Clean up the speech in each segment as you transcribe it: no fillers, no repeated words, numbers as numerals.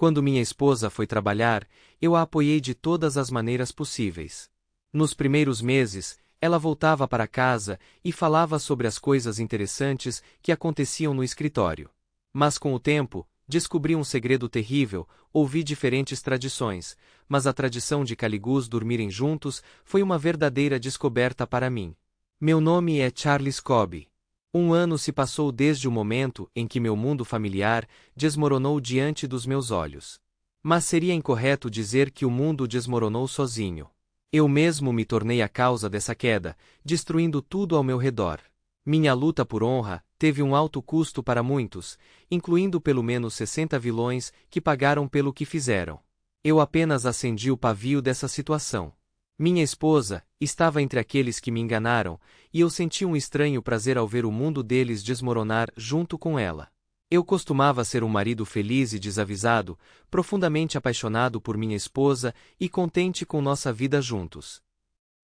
Quando minha esposa foi trabalhar, eu a apoiei de todas as maneiras possíveis. Nos primeiros meses, ela voltava para casa e falava sobre as coisas interessantes que aconteciam no escritório. Mas com o tempo, descobri um segredo terrível, ouvi diferentes tradições, mas a tradição de Caligús dormirem juntos foi uma verdadeira descoberta para mim. Meu nome é Charles Cobb. 1 ano se passou desde o momento em que meu mundo familiar desmoronou diante dos meus olhos. Mas seria incorreto dizer que o mundo desmoronou sozinho. Eu mesmo me tornei a causa dessa queda, destruindo tudo ao meu redor. Minha luta por honra teve um alto custo para muitos, incluindo pelo menos 60 vilões que pagaram pelo que fizeram. Eu apenas acendi o pavio dessa situação. Minha esposa estava entre aqueles que me enganaram, e eu senti um estranho prazer ao ver o mundo deles desmoronar junto com ela. Eu costumava ser um marido feliz e desavisado, profundamente apaixonado por minha esposa e contente com nossa vida juntos.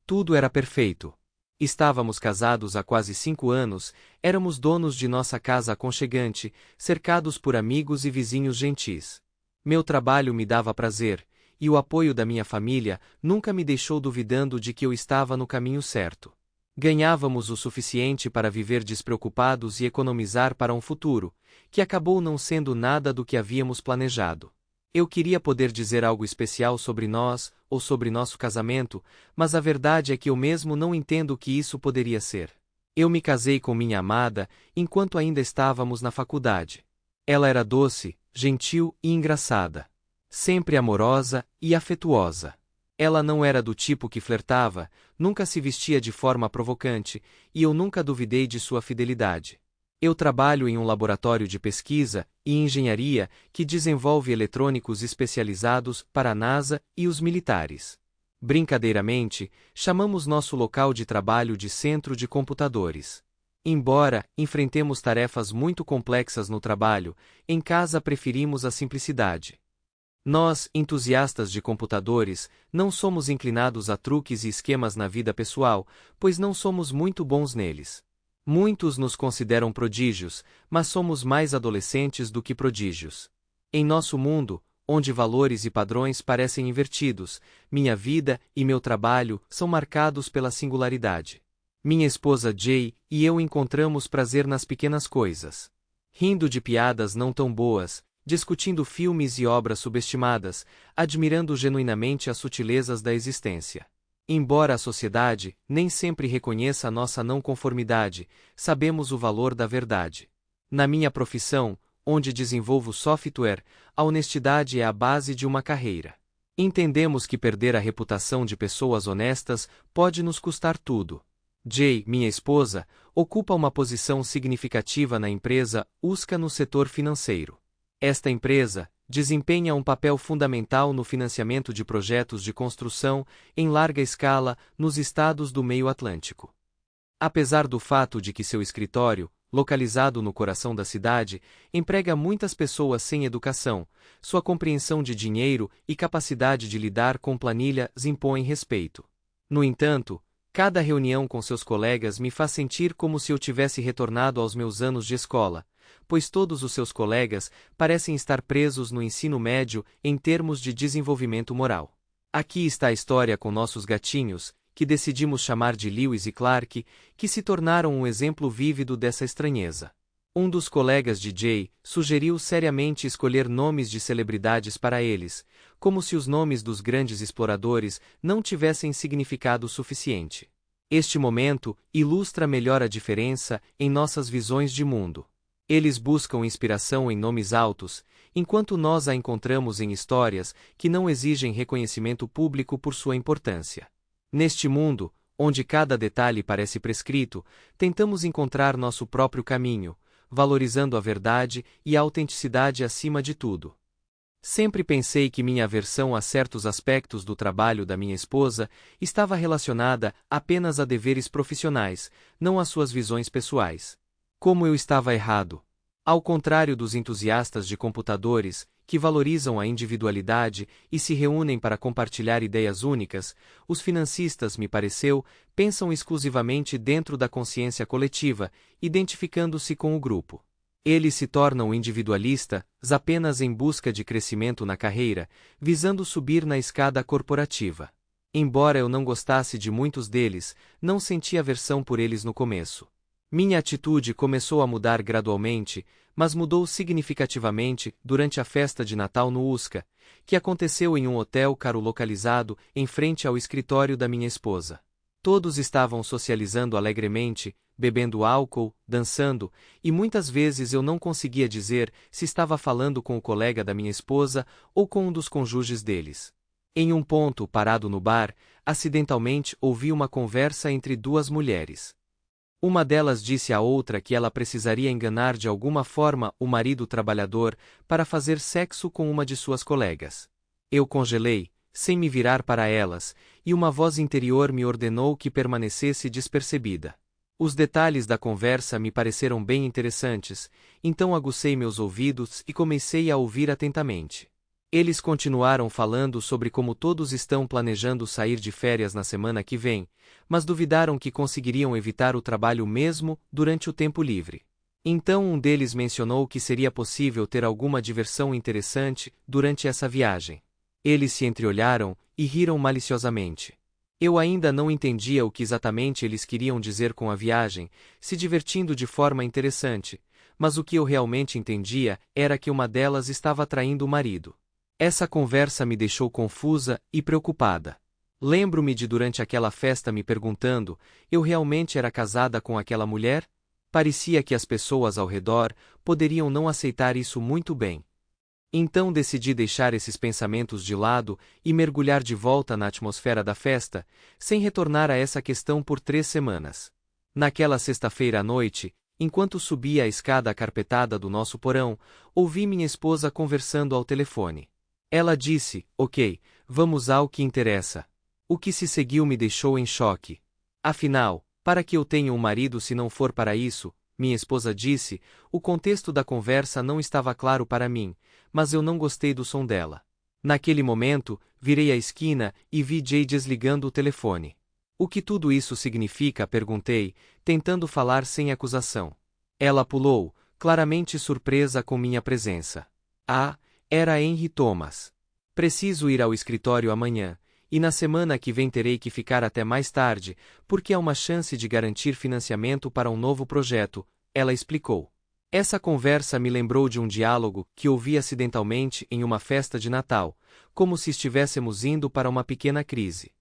Tudo era perfeito. Estávamos casados há quase 5 anos, éramos donos de nossa casa aconchegante, cercados por amigos e vizinhos gentis. Meu trabalho me dava prazer, e o apoio da minha família nunca me deixou duvidando de que eu estava no caminho certo. Ganhávamos o suficiente para viver despreocupados e economizar para um futuro, que acabou não sendo nada do que havíamos planejado. Eu queria poder dizer algo especial sobre nós, ou sobre nosso casamento, mas a verdade é que eu mesmo não entendo o que isso poderia ser. Eu me casei com minha amada enquanto ainda estávamos na faculdade. Ela era doce, gentil e engraçada. Sempre amorosa e afetuosa. Ela não era do tipo que flertava, nunca se vestia de forma provocante, e eu nunca duvidei de sua fidelidade. Eu trabalho em um laboratório de pesquisa e engenharia que desenvolve eletrônicos especializados para a NASA e os militares. Brincadeiramente, chamamos nosso local de trabalho de centro de computadores. Embora enfrentemos tarefas muito complexas no trabalho, em casa preferimos a simplicidade. Nós, entusiastas de computadores, não somos inclinados a truques e esquemas na vida pessoal, pois não somos muito bons neles. Muitos nos consideram prodígios, mas somos mais adolescentes do que prodígios. Em nosso mundo, onde valores e padrões parecem invertidos, minha vida e meu trabalho são marcados pela singularidade. Minha esposa Jay e eu encontramos prazer nas pequenas coisas. Rindo de piadas não tão boas, discutindo filmes e obras subestimadas, admirando genuinamente as sutilezas da existência. Embora a sociedade nem sempre reconheça a nossa não conformidade, sabemos o valor da verdade. Na minha profissão, onde desenvolvo software, a honestidade é a base de uma carreira. Entendemos que perder a reputação de pessoas honestas pode nos custar tudo. Jay, minha esposa, ocupa uma posição significativa na empresa USCA no setor financeiro. Esta empresa desempenha um papel fundamental no financiamento de projetos de construção em larga escala nos estados do Meio Atlântico. Apesar do fato de que seu escritório, localizado no coração da cidade, emprega muitas pessoas sem educação, sua compreensão de dinheiro e capacidade de lidar com planilhas impõem respeito. No entanto, cada reunião com seus colegas me faz sentir como se eu tivesse retornado aos meus anos de escola, pois todos os seus colegas parecem estar presos no ensino médio em termos de desenvolvimento moral. Aqui está a história com nossos gatinhos, que decidimos chamar de Lewis e Clark, que se tornaram um exemplo vívido dessa estranheza. Um dos colegas de Jay sugeriu seriamente escolher nomes de celebridades para eles, como se os nomes dos grandes exploradores não tivessem significado suficiente. Este momento ilustra melhor a diferença em nossas visões de mundo. Eles buscam inspiração em nomes altos, enquanto nós a encontramos em histórias que não exigem reconhecimento público por sua importância. Neste mundo, onde cada detalhe parece prescrito, tentamos encontrar nosso próprio caminho, valorizando a verdade e a autenticidade acima de tudo. Sempre pensei que minha aversão a certos aspectos do trabalho da minha esposa estava relacionada apenas a deveres profissionais, não às suas visões pessoais. Como eu estava errado. Ao contrário dos entusiastas de computadores, que valorizam a individualidade e se reúnem para compartilhar ideias únicas, os financistas, me pareceu, pensam exclusivamente dentro da consciência coletiva, identificando-se com o grupo. Ele se torna um individualista, apenas em busca de crescimento na carreira, visando subir na escada corporativa. Embora eu não gostasse de muitos deles, não senti aversão por eles no começo. Minha atitude começou a mudar gradualmente, mas mudou significativamente durante a festa de Natal no USCA, que aconteceu em um hotel caro localizado em frente ao escritório da minha esposa. Todos estavam socializando alegremente, bebendo álcool, dançando, e muitas vezes eu não conseguia dizer se estava falando com o colega da minha esposa ou com um dos cônjuges deles. Em um ponto, parado no bar, acidentalmente ouvi uma conversa entre duas mulheres. Uma delas disse à outra que ela precisaria enganar de alguma forma o marido trabalhador para fazer sexo com uma de suas colegas. Eu congelei, sem me virar para elas, e uma voz interior me ordenou que permanecesse despercebida. Os detalhes da conversa me pareceram bem interessantes, então aguçei meus ouvidos e comecei a ouvir atentamente. Eles continuaram falando sobre como todos estão planejando sair de férias na semana que vem, mas duvidaram que conseguiriam evitar o trabalho mesmo durante o tempo livre. Então um deles mencionou que seria possível ter alguma diversão interessante durante essa viagem. Eles se entreolharam e riram maliciosamente. Eu ainda não entendia o que exatamente eles queriam dizer com a viagem, se divertindo de forma interessante, mas o que eu realmente entendia era que uma delas estava traindo o marido. Essa conversa me deixou confusa e preocupada. Lembro-me de durante aquela festa me perguntando, eu realmente era casada com aquela mulher? Parecia que as pessoas ao redor poderiam não aceitar isso muito bem. Então decidi deixar esses pensamentos de lado e mergulhar de volta na atmosfera da festa, sem retornar a essa questão por 3 semanas. Naquela sexta-feira à noite, enquanto subia a escada acarpetada do nosso porão, ouvi minha esposa conversando ao telefone. Ela disse, ok, vamos ao que interessa. O que se seguiu me deixou em choque. Afinal, para que eu tenha um marido se não for para isso? Minha esposa disse, o contexto da conversa não estava claro para mim, mas eu não gostei do som dela. Naquele momento, virei a esquina e vi Jay desligando o telefone. O que tudo isso significa? Perguntei, tentando falar sem acusação. Ela pulou, claramente surpresa com minha presença. Ah, era Henry Thomas. Preciso ir ao escritório amanhã, e na semana que vem terei que ficar até mais tarde, porque há uma chance de garantir financiamento para um novo projeto, ela explicou. Essa conversa me lembrou de um diálogo que ouvi acidentalmente em uma festa de Natal, como se estivéssemos indo para uma pequena crise.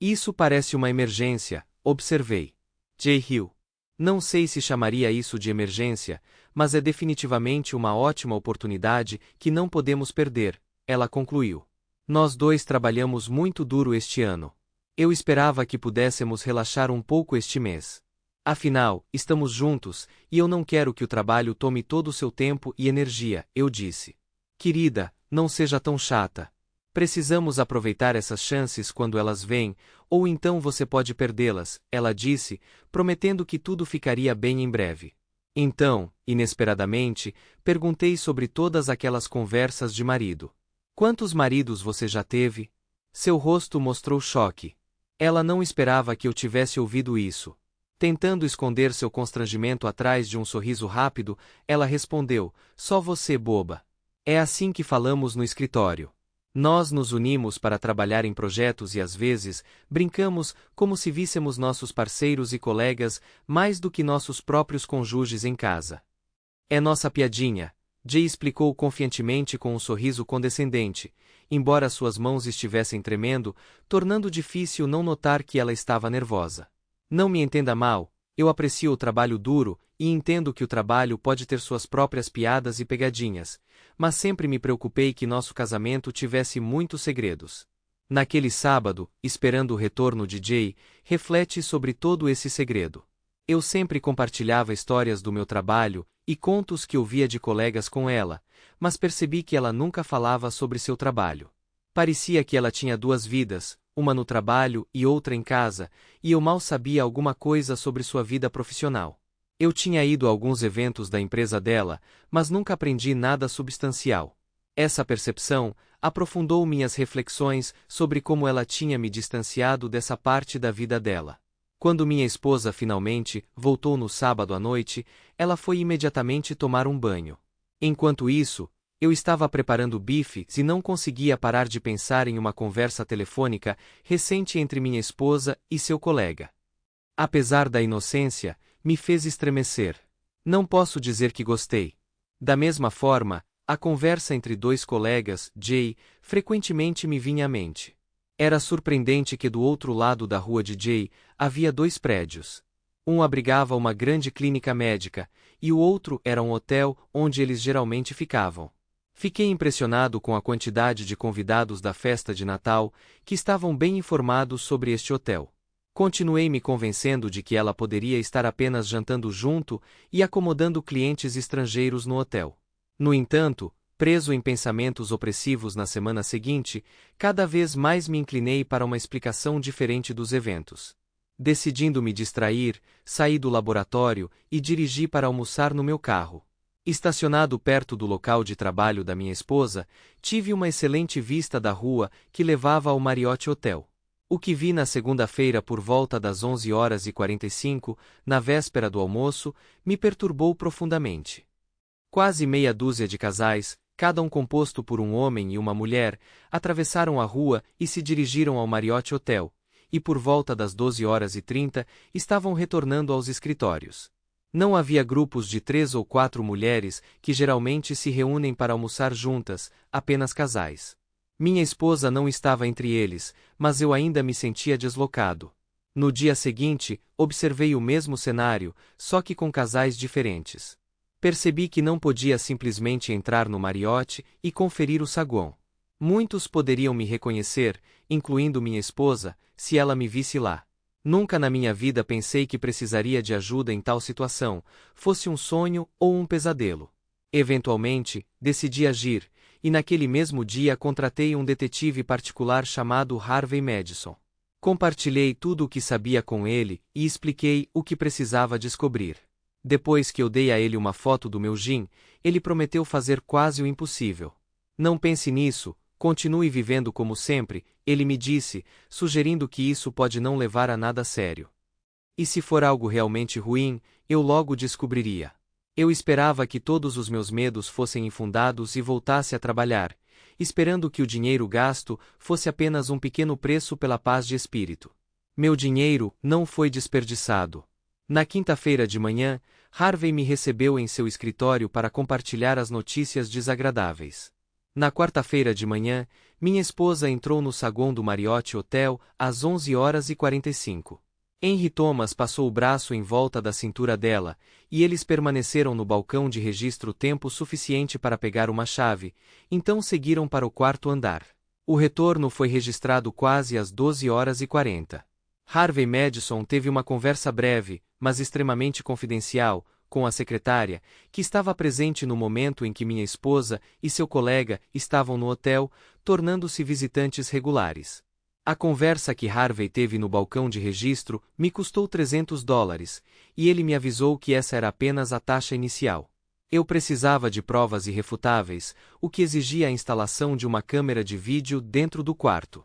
Isso parece uma emergência, observei. Jay Hill. Não sei se chamaria isso de emergência, mas é definitivamente uma ótima oportunidade que não podemos perder, ela concluiu. Nós dois trabalhamos muito duro este ano. Eu esperava que pudéssemos relaxar um pouco este mês. Afinal, estamos juntos, e eu não quero que o trabalho tome todo o seu tempo e energia, eu disse. Querida, não seja tão chata. Precisamos aproveitar essas chances quando elas vêm, ou então você pode perdê-las, ela disse, prometendo que tudo ficaria bem em breve. Então, inesperadamente, perguntei sobre todas aquelas conversas de marido. Quantos maridos você já teve? Seu rosto mostrou choque. Ela não esperava que eu tivesse ouvido isso. Tentando esconder seu constrangimento atrás de um sorriso rápido, ela respondeu, só você, boba. É assim que falamos no escritório. Nós nos unimos para trabalhar em projetos e às vezes, brincamos como se víssemos nossos parceiros e colegas mais do que nossos próprios cônjuges em casa. É nossa piadinha, Jay explicou confiantemente com um sorriso condescendente, embora suas mãos estivessem tremendo, tornando difícil não notar que ela estava nervosa. Não me entenda mal, eu aprecio o trabalho duro e entendo que o trabalho pode ter suas próprias piadas e pegadinhas, mas sempre me preocupei que nosso casamento tivesse muitos segredos. Naquele sábado, esperando o retorno de Jay, reflete sobre todo esse segredo. Eu sempre compartilhava histórias do meu trabalho e contos que ouvia de colegas com ela, mas percebi que ela nunca falava sobre seu trabalho. Parecia que ela tinha 2 vidas, uma no trabalho e outra em casa, e eu mal sabia alguma coisa sobre sua vida profissional. Eu tinha ido a alguns eventos da empresa dela, mas nunca aprendi nada substancial. Essa percepção aprofundou minhas reflexões sobre como ela tinha me distanciado dessa parte da vida dela. Quando minha esposa finalmente voltou no sábado à noite, ela foi imediatamente tomar um banho. Enquanto isso, eu estava preparando bifes e não conseguia parar de pensar em uma conversa telefônica recente entre minha esposa e seu colega. Apesar da inocência, me fez estremecer. Não posso dizer que gostei. Da mesma forma, a conversa entre dois colegas, Jay, frequentemente me vinha à mente. Era surpreendente que do outro lado da rua de Jay havia dois prédios. Um abrigava uma grande clínica médica, e o outro era um hotel onde eles geralmente ficavam. Fiquei impressionado com a quantidade de convidados da festa de Natal que estavam bem informados sobre este hotel. Continuei me convencendo de que ela poderia estar apenas jantando junto e acomodando clientes estrangeiros no hotel. No entanto, preso em pensamentos opressivos na semana seguinte, cada vez mais me inclinei para uma explicação diferente dos eventos. Decidindo me distrair, saí do laboratório e dirigi para almoçar no meu carro. Estacionado perto do local de trabalho da minha esposa, tive uma excelente vista da rua que levava ao Marriott Hotel. O que vi na segunda-feira por volta das 11h45, na véspera do almoço, me perturbou profundamente. Quase meia dúzia de casais, cada um composto por um homem e uma mulher, atravessaram a rua e se dirigiram ao Marriott Hotel, e por volta das 12h30 estavam retornando aos escritórios. Não havia grupos de 3 ou 4 mulheres que geralmente se reúnem para almoçar juntas, apenas casais. Minha esposa não estava entre eles, mas eu ainda me sentia deslocado. No dia seguinte, observei o mesmo cenário, só que com casais diferentes. Percebi que não podia simplesmente entrar no Marriott e conferir o saguão. Muitos poderiam me reconhecer, incluindo minha esposa, se ela me visse lá. Nunca na minha vida pensei que precisaria de ajuda em tal situação, fosse um sonho ou um pesadelo. Eventualmente, decidi agir, e naquele mesmo dia contratei um detetive particular chamado Harvey Madison. Compartilhei tudo o que sabia com ele e expliquei o que precisava descobrir. Depois que eu dei a ele uma foto do meu gin, ele prometeu fazer quase o impossível. Não pense nisso, continue vivendo como sempre, ele me disse, sugerindo que isso pode não levar a nada sério. E se for algo realmente ruim, eu logo descobriria. Eu esperava que todos os meus medos fossem infundados e voltasse a trabalhar, esperando que o dinheiro gasto fosse apenas um pequeno preço pela paz de espírito. Meu dinheiro não foi desperdiçado. Na quinta-feira de manhã, Harvey me recebeu em seu escritório para compartilhar as notícias desagradáveis. Na quarta-feira de manhã, minha esposa entrou no saguão do Marriott Hotel às 11h45. Henry Thomas passou o braço em volta da cintura dela, e eles permaneceram no balcão de registro tempo suficiente para pegar uma chave, então seguiram para o quarto andar. O retorno foi registrado quase às 12h40. Harvey Madison teve uma conversa breve, mas extremamente confidencial, com a secretária, que estava presente no momento em que minha esposa e seu colega estavam no hotel, tornando-se visitantes regulares. A conversa que Harvey teve no balcão de registro me custou $300, e ele me avisou que essa era apenas a taxa inicial. Eu precisava de provas irrefutáveis, o que exigia a instalação de uma câmera de vídeo dentro do quarto.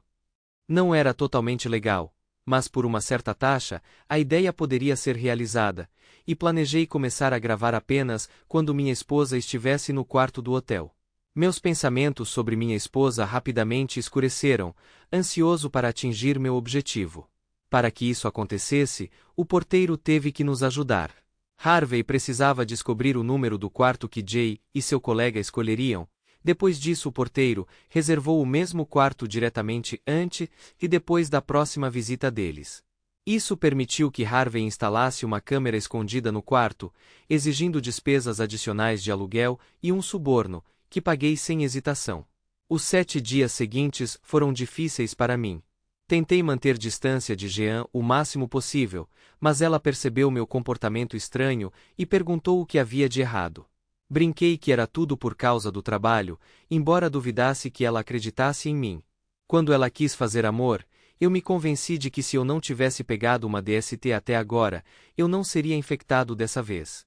Não era totalmente legal, mas por uma certa taxa, a ideia poderia ser realizada, e planejei começar a gravar apenas quando minha esposa estivesse no quarto do hotel. Meus pensamentos sobre minha esposa rapidamente escureceram, ansioso para atingir meu objetivo. Para que isso acontecesse, o porteiro teve que nos ajudar. Harvey precisava descobrir o número do quarto que Jay e seu colega escolheriam. Depois disso, o porteiro reservou o mesmo quarto diretamente antes e depois da próxima visita deles. Isso permitiu que Harvey instalasse uma câmera escondida no quarto, exigindo despesas adicionais de aluguel e um suborno, que paguei sem hesitação. Os 7 dias seguintes foram difíceis para mim. Tentei manter distância de Jean o máximo possível, mas ela percebeu meu comportamento estranho e perguntou o que havia de errado. Brinquei que era tudo por causa do trabalho, embora duvidasse que ela acreditasse em mim. Quando ela quis fazer amor, eu me convenci de que se eu não tivesse pegado uma DST até agora, eu não seria infectado dessa vez.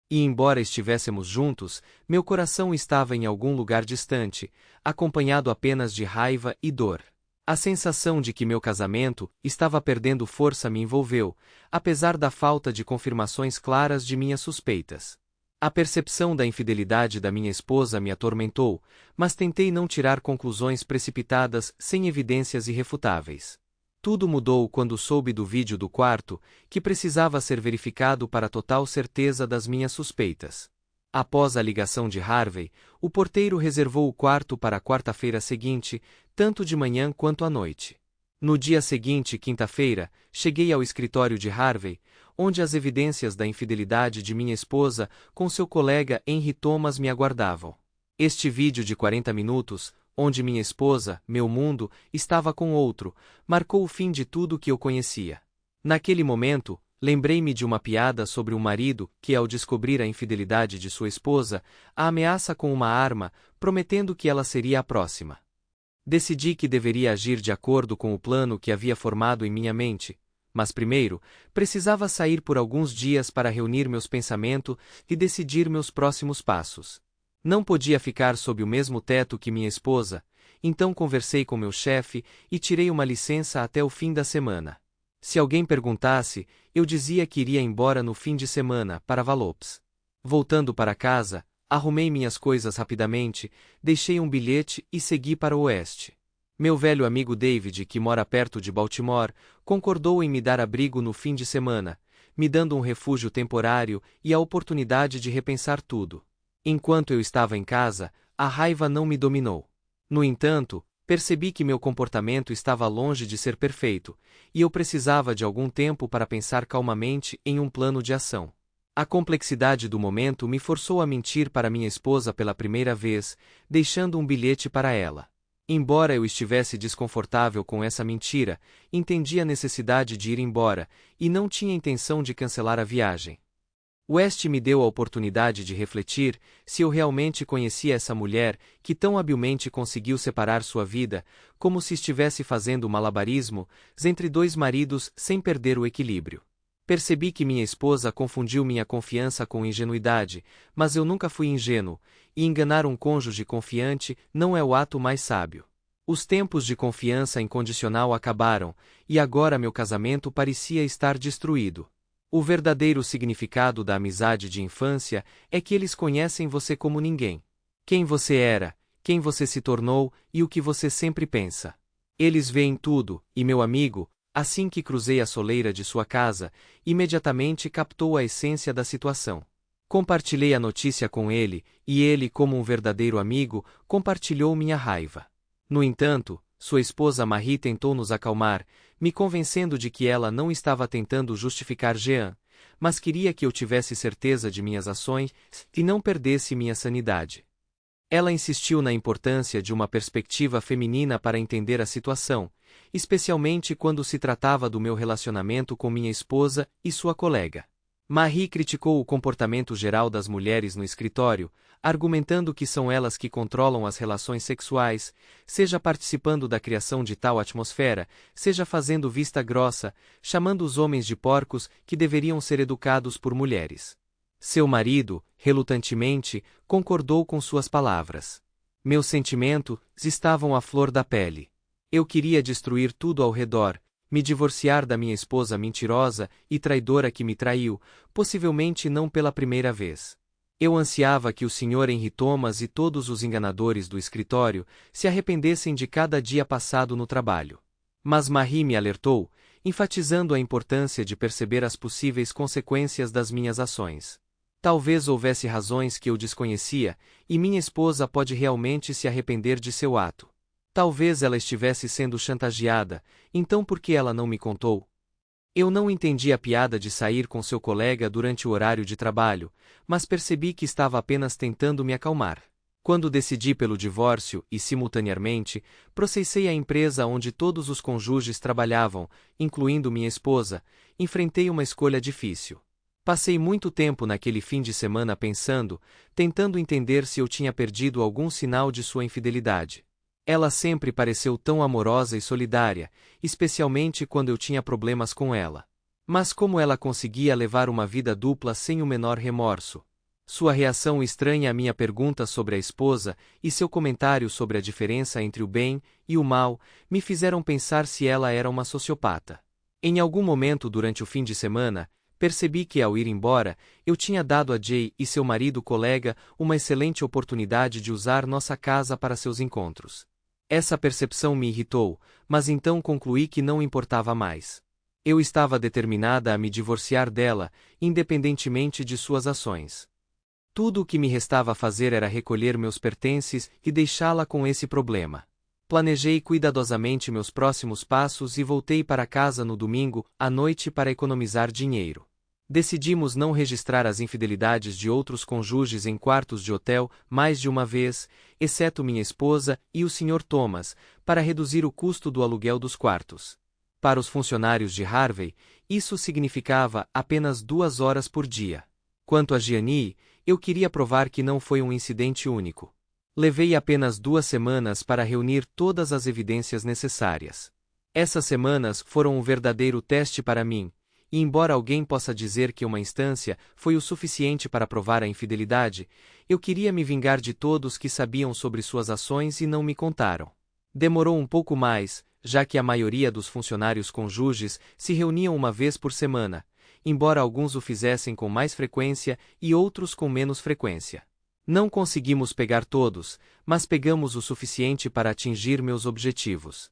E embora estivéssemos juntos, meu coração estava em algum lugar distante, acompanhado apenas de raiva e dor. A sensação de que meu casamento estava perdendo força me envolveu, apesar da falta de confirmações claras de minhas suspeitas. A percepção da infidelidade da minha esposa me atormentou, mas tentei não tirar conclusões precipitadas sem evidências irrefutáveis. Tudo mudou quando soube do vídeo do quarto, que precisava ser verificado para total certeza das minhas suspeitas. Após a ligação de Harvey, o porteiro reservou o quarto para a quarta-feira seguinte, tanto de manhã quanto à noite. No dia seguinte, quinta-feira, cheguei ao escritório de Harvey, onde as evidências da infidelidade de minha esposa com seu colega Henry Thomas me aguardavam. Este vídeo de 40 minutos, onde minha esposa, meu mundo, estava com outro, marcou o fim de tudo que eu conhecia. Naquele momento, lembrei-me de uma piada sobre um marido que, ao descobrir a infidelidade de sua esposa, a ameaça com uma arma, prometendo que ela seria a próxima. Decidi que deveria agir de acordo com o plano que havia formado em minha mente, mas primeiro, precisava sair por alguns dias para reunir meus pensamentos e decidir meus próximos passos. Não podia ficar sob o mesmo teto que minha esposa, então conversei com meu chefe e tirei uma licença até o fim da semana. Se alguém perguntasse, eu dizia que iria embora no fim de semana, para Valops. Voltando para casa, arrumei minhas coisas rapidamente, deixei um bilhete e segui para o oeste. Meu velho amigo David, que mora perto de Baltimore, concordou em me dar abrigo no fim de semana, me dando um refúgio temporário e a oportunidade de repensar tudo. Enquanto eu estava em casa, a raiva não me dominou. No entanto, percebi que meu comportamento estava longe de ser perfeito, e eu precisava de algum tempo para pensar calmamente em um plano de ação. A complexidade do momento me forçou a mentir para minha esposa pela primeira vez, deixando um bilhete para ela. Embora eu estivesse desconfortável com essa mentira, entendi a necessidade de ir embora, e não tinha intenção de cancelar a viagem. West me deu a oportunidade de refletir se eu realmente conhecia essa mulher que tão habilmente conseguiu separar sua vida, como se estivesse fazendo malabarismo entre dois maridos sem perder o equilíbrio. Percebi que minha esposa confundiu minha confiança com ingenuidade, mas eu nunca fui ingênuo, e enganar um cônjuge confiante não é o ato mais sábio. Os tempos de confiança incondicional acabaram, e agora meu casamento parecia estar destruído. O verdadeiro significado da amizade de infância é que eles conhecem você como ninguém. Quem você era, quem você se tornou e o que você sempre pensa. Eles veem tudo, e meu amigo, assim que cruzei a soleira de sua casa, imediatamente captou a essência da situação. Compartilhei a notícia com ele, e ele, como um verdadeiro amigo, compartilhou minha raiva. No entanto, sua esposa Marie tentou nos acalmar, me convencendo de que ela não estava tentando justificar Jean, mas queria que eu tivesse certeza de minhas ações e não perdesse minha sanidade. Ela insistiu na importância de uma perspectiva feminina para entender a situação, especialmente quando se tratava do meu relacionamento com minha esposa e sua colega. Marie criticou o comportamento geral das mulheres no escritório, argumentando que são elas que controlam as relações sexuais, seja participando da criação de tal atmosfera, seja fazendo vista grossa, chamando os homens de porcos que deveriam ser educados por mulheres. Seu marido, relutantemente, concordou com suas palavras. Meus sentimentos estavam à flor da pele. Eu queria destruir tudo ao redor, me divorciar da minha esposa mentirosa e traidora que me traiu, possivelmente não pela primeira vez. Eu ansiava que o Sr. Henry Thomas e todos os enganadores do escritório se arrependessem de cada dia passado no trabalho. Mas Marie me alertou, enfatizando a importância de perceber as possíveis consequências das minhas ações. Talvez houvesse razões que eu desconhecia, e minha esposa pode realmente se arrepender de seu ato. Talvez ela estivesse sendo chantageada, então por que ela não me contou? Eu não entendi a piada de sair com seu colega durante o horário de trabalho, mas percebi que estava apenas tentando me acalmar. Quando decidi pelo divórcio e, simultaneamente, processei a empresa onde todos os cônjuges trabalhavam, incluindo minha esposa, enfrentei uma escolha difícil. Passei muito tempo naquele fim de semana pensando, tentando entender se eu tinha perdido algum sinal de sua infidelidade. Ela sempre pareceu tão amorosa e solidária, especialmente quando eu tinha problemas com ela. Mas como ela conseguia levar uma vida dupla sem o menor remorso? Sua reação estranha à minha pergunta sobre a esposa e seu comentário sobre a diferença entre o bem e o mal me fizeram pensar se ela era uma sociopata. Em algum momento durante o fim de semana, percebi que ao ir embora, eu tinha dado a Jay e seu marido colega uma excelente oportunidade de usar nossa casa para seus encontros. Essa percepção me irritou, mas então concluí que não importava mais. Eu estava determinada a me divorciar dela, independentemente de suas ações. Tudo o que me restava fazer era recolher meus pertences e deixá-la com esse problema. Planejei cuidadosamente meus próximos passos e voltei para casa no domingo à noite para economizar dinheiro. Decidimos não registrar as infidelidades de outros cônjuges em quartos de hotel mais de uma vez, exceto minha esposa e o Sr. Thomas, para reduzir o custo do aluguel dos quartos. Para os funcionários de Harvey, isso significava apenas 2 horas por dia. Quanto a Gianni, eu queria provar que não foi um incidente único. Levei apenas 2 semanas para reunir todas as evidências necessárias. Essas semanas foram um verdadeiro teste para mim, e embora alguém possa dizer que uma instância foi o suficiente para provar a infidelidade, eu queria me vingar de todos que sabiam sobre suas ações e não me contaram. Demorou um pouco mais, já que a maioria dos funcionários cônjuges se reuniam uma vez por semana, embora alguns o fizessem com mais frequência e outros com menos frequência. Não conseguimos pegar todos, mas pegamos o suficiente para atingir meus objetivos.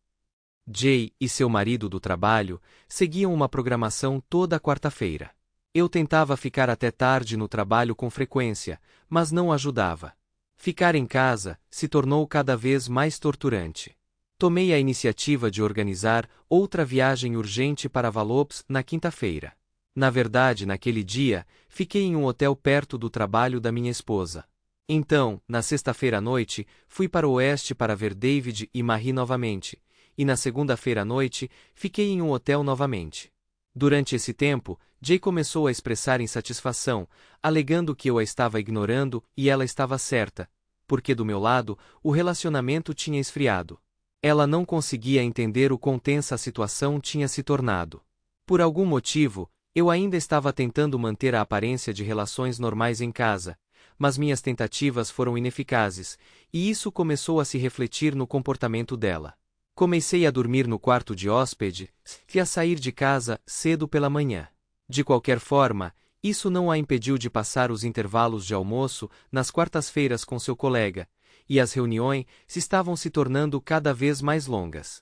Jay e seu marido do trabalho seguiam uma programação toda quarta-feira. Eu tentava ficar até tarde no trabalho com frequência, mas não ajudava. Ficar em casa se tornou cada vez mais torturante. Tomei a iniciativa de organizar outra viagem urgente para Vallops na quinta-feira. Na verdade, naquele dia, fiquei em um hotel perto do trabalho da minha esposa. Então, na sexta-feira à noite, fui para o oeste para ver David e Marie novamente, e na segunda-feira à noite, fiquei em um hotel novamente. Durante esse tempo, Jay começou a expressar insatisfação, alegando que eu a estava ignorando e ela estava certa, porque do meu lado, o relacionamento tinha esfriado. Ela não conseguia entender o quão tensa a situação tinha se tornado. Por algum motivo, eu ainda estava tentando manter a aparência de relações normais em casa, mas minhas tentativas foram ineficazes, e isso começou a se refletir no comportamento dela. Comecei a dormir no quarto de hóspede e a sair de casa cedo pela manhã. De qualquer forma, isso não a impediu de passar os intervalos de almoço nas quartas-feiras com seu colega, e as reuniões estavam se tornando cada vez mais longas.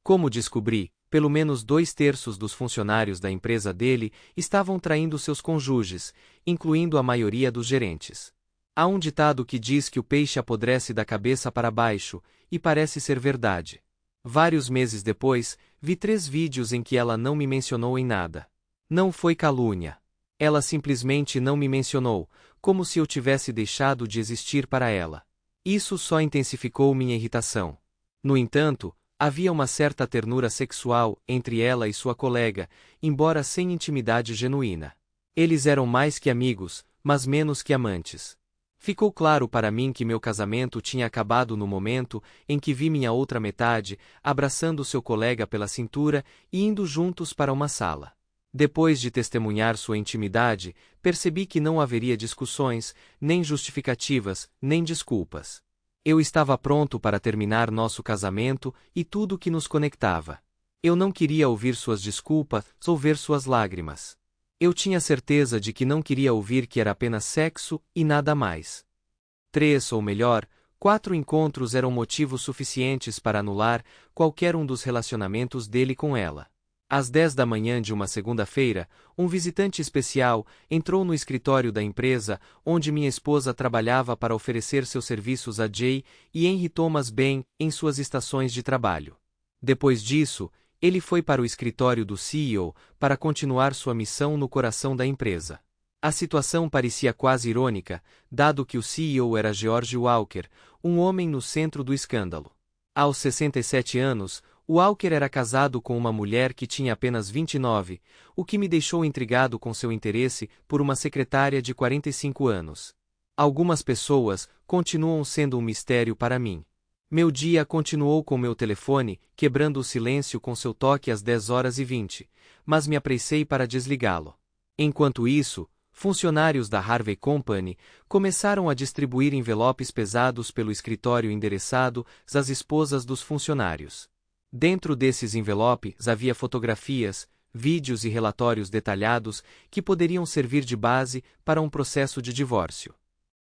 Como descobri, pelo menos 2/3 dos funcionários da empresa dele estavam traindo seus cônjuges, incluindo a maioria dos gerentes. Há um ditado que diz que o peixe apodrece da cabeça para baixo, e parece ser verdade. Vários meses depois, vi 3 vídeos em que ela não me mencionou em nada. Não foi calúnia. Ela simplesmente não me mencionou, como se eu tivesse deixado de existir para ela. Isso só intensificou minha irritação. No entanto, havia uma certa ternura sexual entre ela e sua colega, embora sem intimidade genuína. Eles eram mais que amigos, mas menos que amantes. Ficou claro para mim que meu casamento tinha acabado no momento em que vi minha outra metade abraçando seu colega pela cintura e indo juntos para uma sala. Depois de testemunhar sua intimidade, percebi que não haveria discussões, nem justificativas, nem desculpas. Eu estava pronto para terminar nosso casamento e tudo que nos conectava. Eu não queria ouvir suas desculpas ou ver suas lágrimas. Eu tinha certeza de que não queria ouvir que era apenas sexo e nada mais. 3 ou melhor, 4 encontros eram motivos suficientes para anular qualquer um dos relacionamentos dele com ela. Às 10 da manhã de uma segunda-feira, um visitante especial entrou no escritório da empresa onde minha esposa trabalhava para oferecer seus serviços a Jay e Henry Thomas Ben em suas estações de trabalho. Depois disso, ele foi para o escritório do CEO para continuar sua missão no coração da empresa. A situação parecia quase irônica, dado que o CEO era George Walker, um homem no centro do escândalo. Aos 67 anos, Walker era casado com uma mulher que tinha apenas 29, o que me deixou intrigado com seu interesse por uma secretária de 45 anos. Algumas pessoas continuam sendo um mistério para mim. Meu dia continuou com meu telefone, quebrando o silêncio com seu toque às 10h20, mas me apressei para desligá-lo. Enquanto isso, Funcionários da Harvey Company começaram a distribuir envelopes pesados pelo escritório endereçados às esposas dos funcionários. Dentro desses envelopes havia fotografias, vídeos e relatórios detalhados que poderiam servir de base para um processo de divórcio.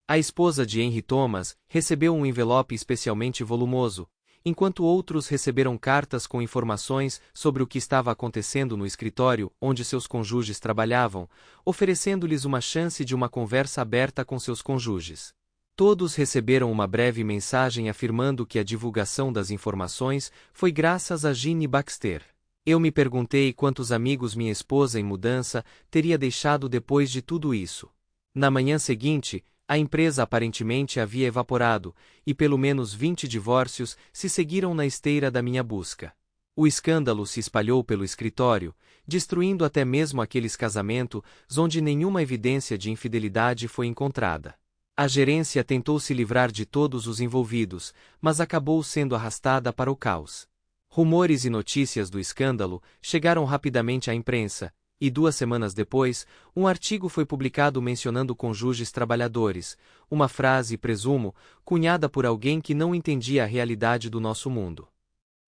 A esposa de Henry Thomas recebeu um envelope especialmente volumoso, enquanto outros receberam cartas com informações sobre o que estava acontecendo no escritório onde seus cônjuges trabalhavam, oferecendo-lhes uma chance de uma conversa aberta com seus cônjuges. Todos receberam uma breve mensagem afirmando que a divulgação das informações foi graças a Ginny Baxter. Eu me perguntei quantos amigos minha esposa em mudança teria deixado depois de tudo isso. Na manhã seguinte, a empresa aparentemente havia evaporado, e pelo menos 20 divórcios se seguiram na esteira da minha busca. O escândalo se espalhou pelo escritório, destruindo até mesmo aqueles casamentos onde nenhuma evidência de infidelidade foi encontrada. A gerência tentou se livrar de todos os envolvidos, mas acabou sendo arrastada para o caos. Rumores e notícias do escândalo chegaram rapidamente à imprensa, e 2 semanas depois, um artigo foi publicado mencionando cônjuges trabalhadores, uma frase, presumo, cunhada por alguém que não entendia a realidade do nosso mundo.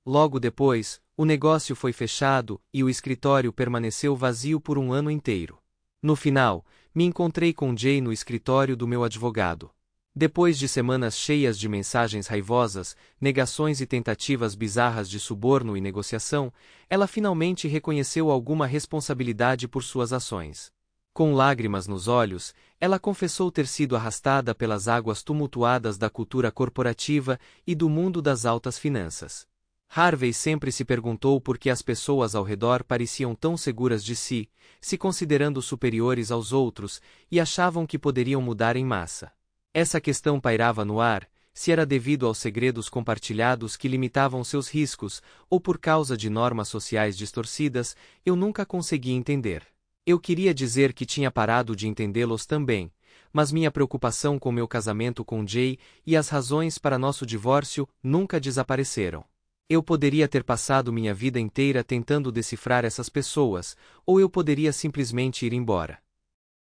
Logo depois, o negócio foi fechado e o escritório permaneceu vazio por um ano inteiro. No final, me encontrei com Jay no escritório do meu advogado. Depois de semanas cheias de mensagens raivosas, negações e tentativas bizarras de suborno e negociação, ela finalmente reconheceu alguma responsabilidade por suas ações. Com lágrimas nos olhos, ela confessou ter sido arrastada pelas águas tumultuadas da cultura corporativa e do mundo das altas finanças. Harvey sempre se perguntou por que as pessoas ao redor pareciam tão seguras de si, se considerando superiores aos outros, e achavam que poderiam mudar em massa. Essa questão pairava no ar, se era devido aos segredos compartilhados que limitavam seus riscos, ou por causa de normas sociais distorcidas, eu nunca consegui entender. Eu queria dizer que tinha parado de entendê-los também, mas minha preocupação com meu casamento com Jay e as razões para nosso divórcio nunca desapareceram. Eu poderia ter passado minha vida inteira tentando decifrar essas pessoas, ou eu poderia simplesmente ir embora.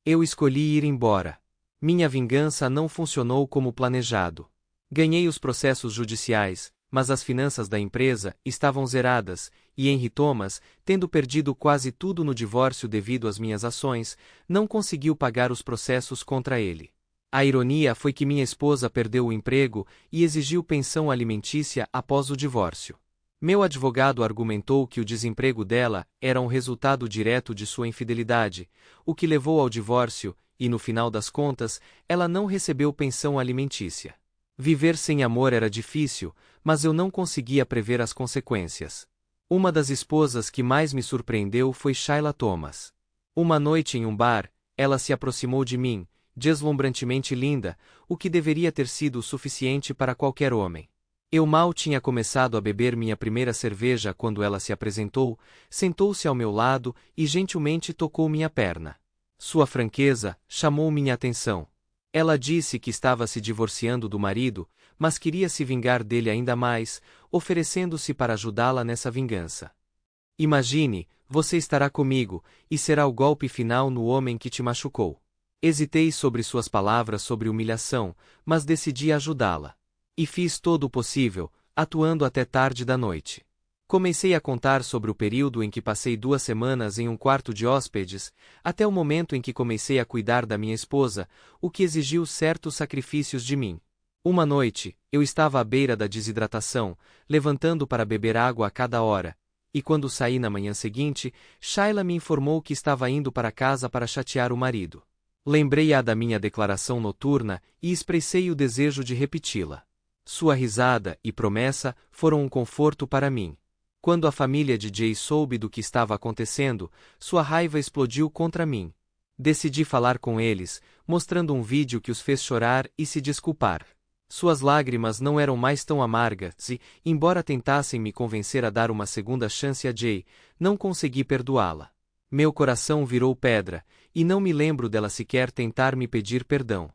Eu escolhi ir embora. Minha vingança não funcionou como planejado. Ganhei os processos judiciais, mas as finanças da empresa estavam zeradas, e Henry Thomas, tendo perdido quase tudo no divórcio devido às minhas ações, não conseguiu pagar os processos contra ele. A ironia foi que minha esposa perdeu o emprego e exigiu pensão alimentícia após o divórcio. Meu advogado argumentou que o desemprego dela era um resultado direto de sua infidelidade, o que levou ao divórcio, e no final das contas, ela não recebeu pensão alimentícia. Viver sem amor era difícil, mas eu não conseguia prever as consequências. Uma das esposas que mais me surpreendeu foi Shayla Thomas. Uma noite em um bar, ela se aproximou de mim, deslumbrantemente linda, o que deveria ter sido o suficiente para qualquer homem. Eu mal tinha começado a beber minha primeira cerveja quando ela se apresentou, sentou-se ao meu lado e gentilmente tocou minha perna. Sua franqueza chamou minha atenção. Ela disse que estava se divorciando do marido, mas queria se vingar dele ainda mais, oferecendo-se para ajudá-la nessa vingança. Imagine, você estará comigo, e será o golpe final no homem que te machucou. Hesitei sobre suas palavras sobre humilhação, mas decidi ajudá-la. E fiz todo o possível, atuando até tarde da noite. Comecei a contar sobre o período em que passei 2 semanas em um quarto de hóspedes, até o momento em que comecei a cuidar da minha esposa, o que exigiu certos sacrifícios de mim. Uma noite, eu estava à beira da desidratação, levantando para beber água a cada hora, e quando saí na manhã seguinte, Shayla me informou que estava indo para casa para chatear o marido. Lembrei-a da minha declaração noturna e expressei o desejo de repeti-la. Sua risada e promessa foram um conforto para mim. Quando a família de Jay soube do que estava acontecendo, sua raiva explodiu contra mim. Decidi falar com eles, mostrando um vídeo que os fez chorar e se desculpar. Suas lágrimas não eram mais tão amargas e, embora tentassem me convencer a dar uma segunda chance a Jay, não consegui perdoá-la. Meu coração virou pedra, e não me lembro dela sequer tentar me pedir perdão.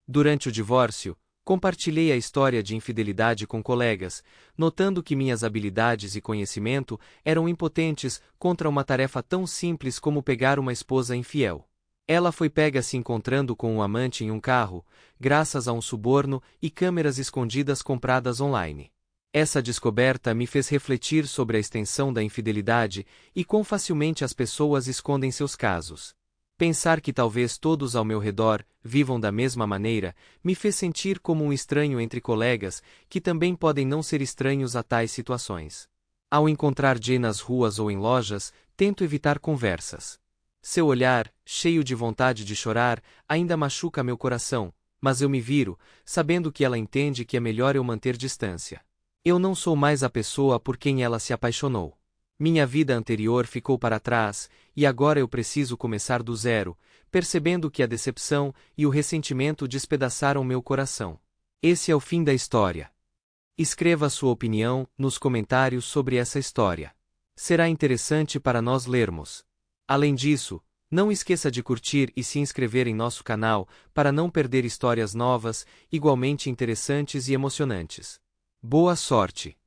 Durante o divórcio, compartilhei a história de infidelidade com colegas, notando que minhas habilidades e conhecimento eram impotentes contra uma tarefa tão simples como pegar uma esposa infiel. Ela foi pega se encontrando com um amante em um carro, graças a um suborno e câmeras escondidas compradas online. Essa descoberta me fez refletir sobre a extensão da infidelidade e quão facilmente as pessoas escondem seus casos. Pensar que talvez todos ao meu redor vivam da mesma maneira me fez sentir como um estranho entre colegas que também podem não ser estranhos a tais situações. Ao encontrar Jay nas ruas ou em lojas, tento evitar conversas. Seu olhar, cheio de vontade de chorar, ainda machuca meu coração, mas eu me viro, sabendo que ela entende que é melhor eu manter distância. Eu não sou mais a pessoa por quem ela se apaixonou. Minha vida anterior ficou para trás, e agora eu preciso começar do zero, percebendo que a decepção e o ressentimento despedaçaram meu coração. Esse é o fim da história. Escreva sua opinião nos comentários sobre essa história. Será interessante para nós lermos. Além disso, não esqueça de curtir e se inscrever em nosso canal para não perder histórias novas, igualmente interessantes e emocionantes. Boa sorte!